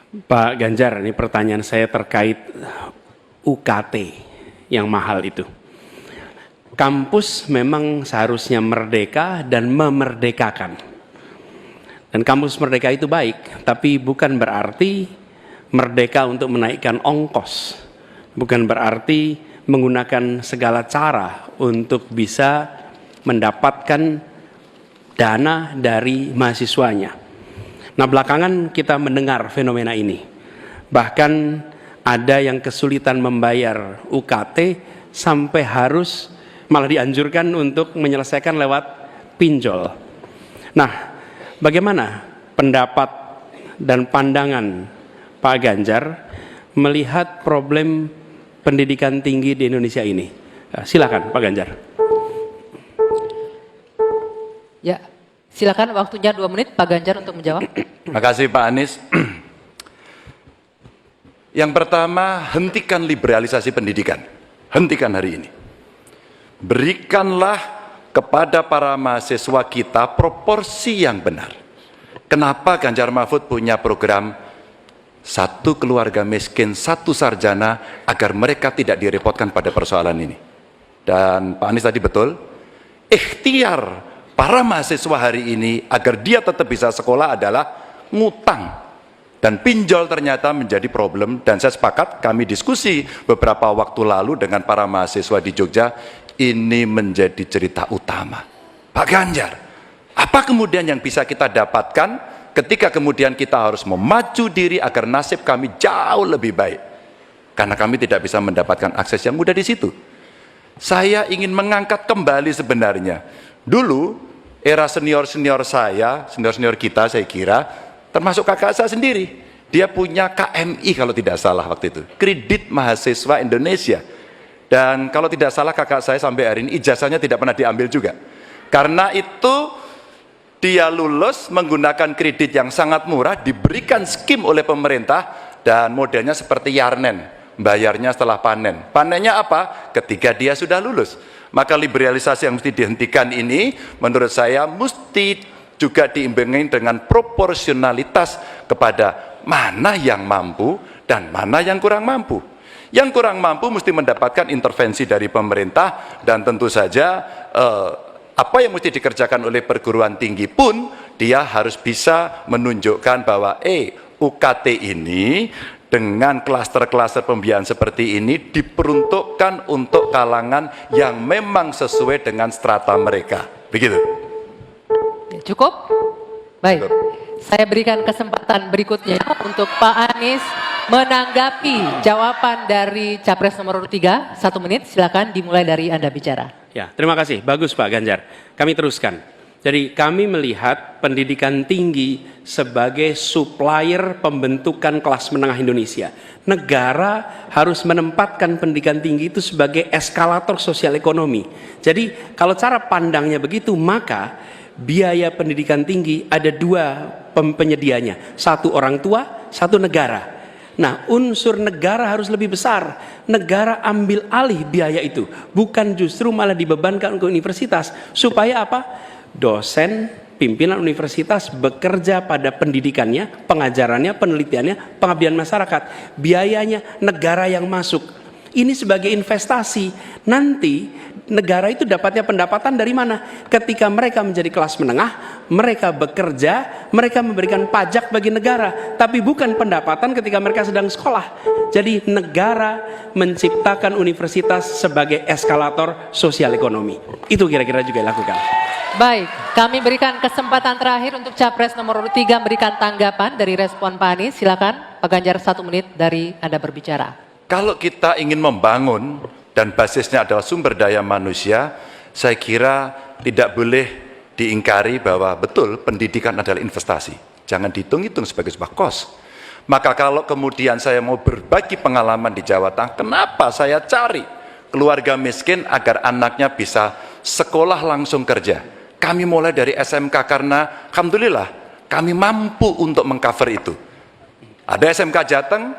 Pak Ganjar, ini pertanyaan saya terkait UKT yang mahal itu. Kampus memang seharusnya merdeka dan memerdekakan. Dan kampus merdeka itu baik, tapi bukan berarti merdeka untuk menaikkan ongkos. Bukan berarti menggunakan segala cara untuk bisa mendapatkan dana dari mahasiswanya. Nah, belakangan kita mendengar fenomena ini. Bahkan ada yang kesulitan membayar UKT sampai harus malah dianjurkan untuk menyelesaikan lewat pinjol. Nah, bagaimana pendapat dan pandangan Pak Ganjar melihat problem pendidikan tinggi di Indonesia ini? Silakan Pak Ganjar. Ya, silakan waktunya 2 menit Pak Ganjar untuk menjawab. Terima kasih Pak Anies. Yang pertama, hentikan liberalisasi pendidikan. Hentikan hari ini. Berikanlah kepada para mahasiswa kita proporsi yang benar. Kenapa Ganjar Mahfud punya program satu keluarga miskin, satu sarjana, agar mereka tidak direpotkan pada persoalan ini. Dan Pak Anies tadi betul, ikhtiar para mahasiswa hari ini agar dia tetap bisa sekolah adalah ngutang. Dan pinjol ternyata menjadi problem, dan saya sepakat, kami diskusi beberapa waktu lalu dengan para mahasiswa di Jogja, ini menjadi cerita utama. Pak Ganjar, apa kemudian yang bisa kita dapatkan ketika kemudian kita harus memacu diri agar nasib kami jauh lebih baik? Karena kami tidak bisa mendapatkan akses yang mudah di situ. Saya ingin mengangkat kembali sebenarnya. Dulu, era senior-senior saya, senior-senior kita saya kira, termasuk kakak saya sendiri, dia punya KMI kalau tidak salah waktu itu, Kredit Mahasiswa Indonesia. Dan kalau tidak salah kakak saya sampai hari ini ijazahnya tidak pernah diambil juga. Karena itu dia lulus menggunakan kredit yang sangat murah, diberikan skim oleh pemerintah, dan modelnya seperti Yarnen, bayarnya setelah panen. Panennya apa? Ketika dia sudah lulus. Maka liberalisasi yang mesti dihentikan ini menurut saya mesti juga diimbangi dengan proporsionalitas kepada mana yang mampu dan mana yang kurang mampu. Yang kurang mampu mesti mendapatkan intervensi dari pemerintah, dan tentu saja apa yang mesti dikerjakan oleh perguruan tinggi pun dia harus bisa menunjukkan bahwa UKT ini dengan klaster-klaster pembiayaan seperti ini diperuntukkan untuk kalangan yang memang sesuai dengan strata mereka. Begitu. Cukup? Baik. Saya berikan kesempatan berikutnya untuk Pak Anies menanggapi jawaban dari Capres nomor 3. 1 menit, silakan dimulai dari Anda bicara. Ya, terima kasih. Bagus Pak Ganjar. Kami teruskan. Jadi kami melihat pendidikan tinggi sebagai supplier pembentukan kelas menengah Indonesia. Negara harus menempatkan pendidikan tinggi itu sebagai eskalator sosial ekonomi. Jadi kalau cara pandangnya begitu, maka biaya pendidikan tinggi ada 2 penyedianya. 1 orang tua, 1 negara. Nah, unsur negara harus lebih besar. Negara ambil alih biaya itu, bukan justru malah dibebankan ke universitas. Supaya apa? Dosen, pimpinan universitas bekerja pada pendidikannya, pengajarannya, penelitiannya, pengabdian masyarakat. Biayanya negara yang masuk. Ini sebagai investasi. Nanti negara itu dapatnya pendapatan dari mana? Ketika mereka menjadi kelas menengah, mereka bekerja, mereka memberikan pajak bagi negara, tapi bukan pendapatan ketika mereka sedang sekolah. Jadi negara menciptakan universitas sebagai eskalator sosial ekonomi. Itu kira-kira juga dilakukan. Baik, kami berikan kesempatan terakhir untuk Capres nomor 3 memberikan tanggapan dari respon Pak Anies. Silakan Pak Ganjar, 1 menit dari Anda berbicara. Kalau kita ingin membangun dan basisnya adalah sumber daya manusia, saya kira tidak boleh diingkari bahwa betul pendidikan adalah investasi. Jangan dihitung-hitung sebagai sebuah kos. Maka kalau kemudian saya mau berbagi pengalaman di Jawa Tengah, kenapa saya cari keluarga miskin agar anaknya bisa sekolah langsung kerja. Kami mulai dari SMK karena alhamdulillah kami mampu untuk mengcover itu. Ada SMK Jateng,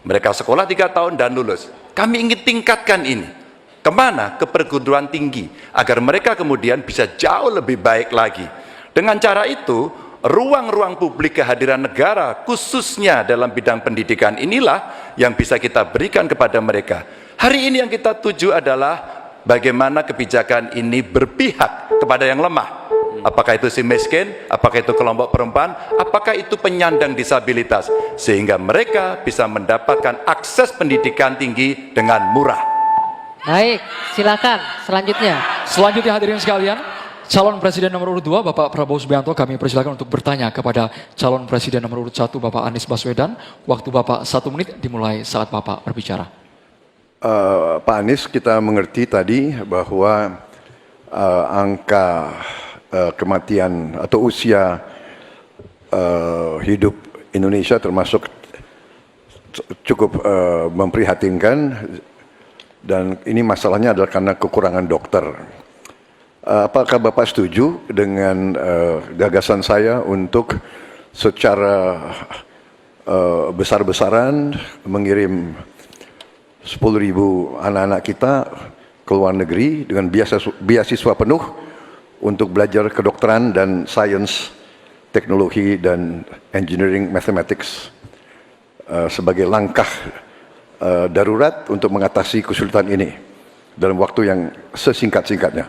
mereka sekolah 3 tahun dan lulus. Kami ingin tingkatkan ini. Kemana? Ke perguruan tinggi. Agar mereka kemudian bisa jauh lebih baik lagi. Dengan cara itu, ruang-ruang publik kehadiran negara, khususnya dalam bidang pendidikan inilah yang bisa kita berikan kepada mereka. Hari ini yang kita tuju adalah bagaimana kebijakan ini berpihak kepada yang lemah. Apakah itu si miskin, apakah itu kelompok perempuan, apakah itu penyandang disabilitas, sehingga mereka bisa mendapatkan akses pendidikan tinggi dengan murah. Baik, silakan selanjutnya. Selanjutnya hadirin sekalian, calon presiden nomor urut 2 Bapak Prabowo Subianto, kami persilakan untuk bertanya kepada calon presiden nomor urut 1 Bapak Anies Baswedan. Waktu Bapak 1 menit dimulai saat Bapak berbicara. Pak Anies, kita mengerti tadi bahwa angka kematian atau usia hidup Indonesia termasuk cukup memprihatinkan, dan ini masalahnya adalah karena kekurangan dokter. Apakah Bapak setuju dengan gagasan saya untuk secara besar-besaran mengirim 10.000 anak-anak kita ke luar negeri dengan beasiswa penuh untuk belajar kedokteran dan sains, teknologi, dan engineering mathematics sebagai langkah darurat untuk mengatasi kesulitan ini dalam waktu yang sesingkat-singkatnya.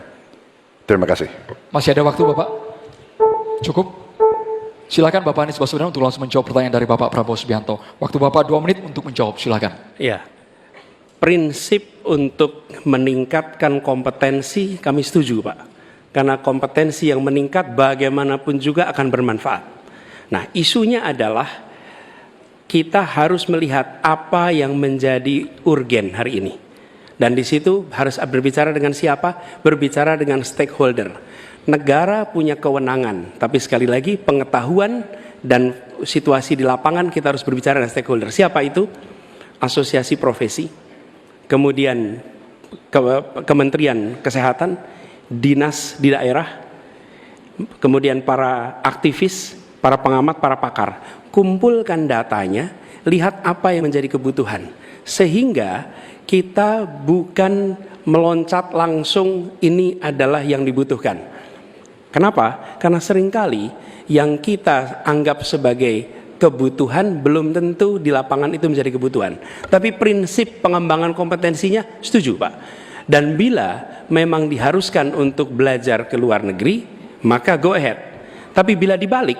Terima kasih. Masih ada waktu Bapak? Cukup? Silakan Bapak Anies Baswedan untuk langsung menjawab pertanyaan dari Bapak Prabowo Subianto. Waktu Bapak 2 menit untuk menjawab, silakan. Ya, prinsip untuk meningkatkan kompetensi kami setuju Pak. Karena kompetensi yang meningkat bagaimanapun juga akan bermanfaat. Nah, isunya adalah kita harus melihat apa yang menjadi urgen hari ini. Dan di situ harus berbicara dengan siapa? Berbicara dengan stakeholder. Negara punya kewenangan, tapi sekali lagi pengetahuan dan situasi di lapangan kita harus berbicara dengan stakeholder. Siapa itu? Asosiasi profesi, kemudian Kementerian Kesehatan, dinas di daerah, kemudian para aktivis, para pengamat, para pakar. Kumpulkan datanya, lihat apa yang menjadi kebutuhan. Sehingga kita bukan meloncat langsung ini adalah yang dibutuhkan. Kenapa? Karena seringkali yang kita anggap sebagai kebutuhan belum tentu di lapangan itu menjadi kebutuhan. Tapi prinsip pengembangan kompetensinya setuju Pak. Dan bila memang diharuskan untuk belajar ke luar negeri, maka go ahead. Tapi bila dibalik,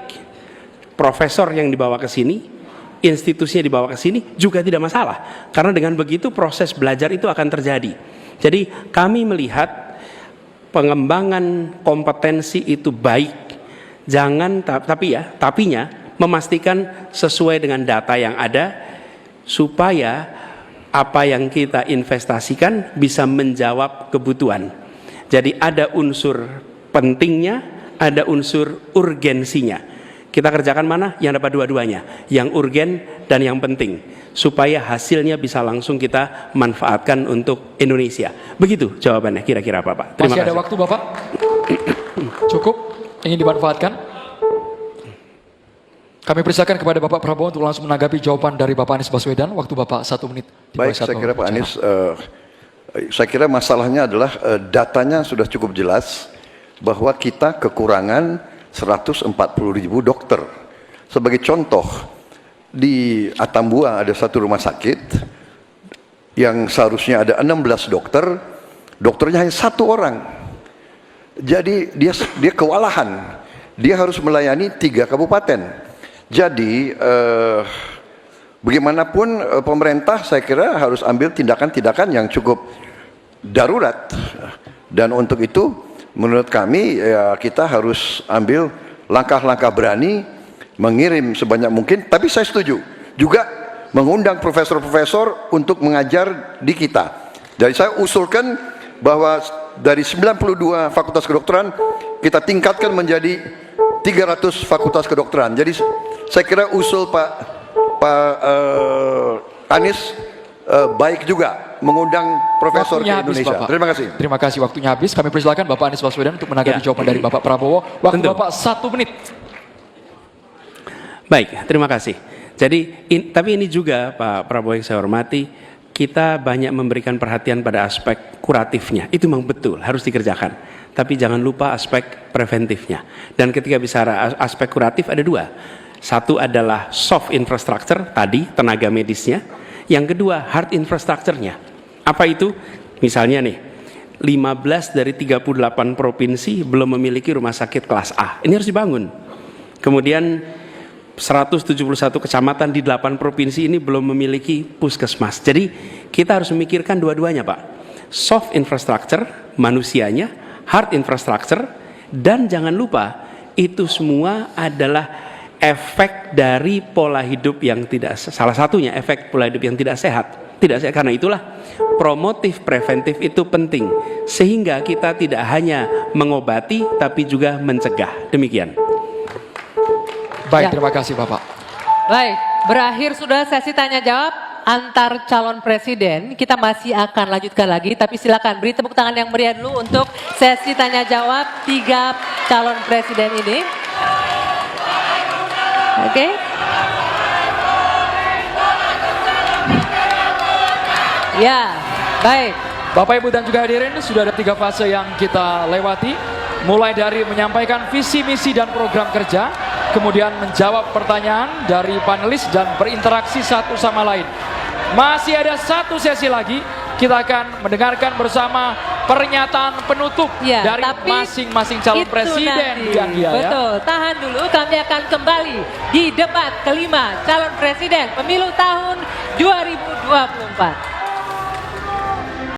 profesor yang dibawa ke sini, institusinya dibawa ke sini juga tidak masalah. Karena dengan begitu proses belajar itu akan terjadi. Jadi kami melihat pengembangan kompetensi itu baik. Jangan tapinya memastikan sesuai dengan data yang ada supaya apa yang kita investasikan bisa menjawab kebutuhan. Jadi ada unsur pentingnya, ada unsur urgensinya. Kita kerjakan mana? Yang dapat dua-duanya, yang urgen dan yang penting, supaya hasilnya bisa langsung kita manfaatkan untuk Indonesia. Begitu jawabannya kira-kira Bapak. Terima Masih kasih. ada waktu Bapak? Cukup? Ingin dimanfaatkan? Kami persilakan kepada Bapak Prabowo untuk langsung menanggapi jawaban dari Bapak Anies Baswedan. Waktu Bapak 1 menit. Baik, saya kira Pak Anies, saya kira masalahnya adalah datanya sudah cukup jelas bahwa kita kekurangan 140.000 dokter. Sebagai contoh, di Atambua ada satu rumah sakit yang seharusnya ada 16 dokter, dokternya hanya 1 orang. Jadi dia kewalahan, dia harus melayani 3 kabupaten. Jadi bagaimanapun pemerintah saya kira harus ambil tindakan-tindakan yang cukup darurat, dan untuk itu menurut kami ya, kita harus ambil langkah-langkah berani, mengirim sebanyak mungkin. Tapi saya setuju juga mengundang profesor-profesor untuk mengajar di kita. Jadi saya usulkan bahwa dari 92 fakultas kedokteran kita tingkatkan menjadi 300 fakultas kedokteran. Jadi saya kira usul Pak Anies baik juga mengundang profesor Waktunya ke Indonesia. habis, Bapak. Terima kasih. Terima kasih, waktunya habis. Kami persilakan Bapak Anies Baswedan untuk menanggapi jawaban dari Bapak Prabowo. Waktu Tentu. Bapak 1 menit. Baik, terima kasih. Jadi, tapi ini juga Pak Prabowo yang saya hormati, kita banyak memberikan perhatian pada aspek kuratifnya. Itu memang betul, harus dikerjakan. tapi jangan lupa aspek preventifnya. Dan ketika bicara aspek kuratif ada dua. Satu adalah soft infrastructure, tadi tenaga medisnya. Yang kedua hard infrastructure-nya. Apa itu? Misalnya nih, 15 dari 38 provinsi belum memiliki rumah sakit kelas A. Ini harus dibangun. Kemudian 171 kecamatan di 8 provinsi ini belum memiliki puskesmas. Jadi kita harus memikirkan dua-duanya, Pak. Soft infrastructure, manusianya, hard infrastructure, dan jangan lupa itu semua adalah efek dari pola hidup yang tidak, salah satunya efek pola hidup yang tidak sehat. Tidak sehat, karena itulah promotif preventif itu penting, sehingga kita tidak hanya mengobati tapi juga mencegah. Demikian. Baik, Ya. terima kasih Bapak. Baik, berakhir sudah sesi tanya jawab antar calon presiden. Kita masih akan lanjutkan lagi, tapi silakan beri tepuk tangan yang meriah dulu untuk sesi tanya jawab 3 calon presiden ini. Oke. Ya, baik. Bapak Ibu dan juga hadirin, sudah ada 3 fase yang kita lewati. Mulai dari menyampaikan visi, misi, dan program kerja, kemudian menjawab pertanyaan dari panelis dan berinteraksi satu sama lain. Masih ada 1 sesi lagi, kita akan mendengarkan bersama pernyataan penutup Ya, dari tapi masing-masing calon itu presiden. nanti. Bu Anggia, ya. Betul, tahan dulu, kami akan kembali di debat kelima calon presiden pemilu tahun 2024.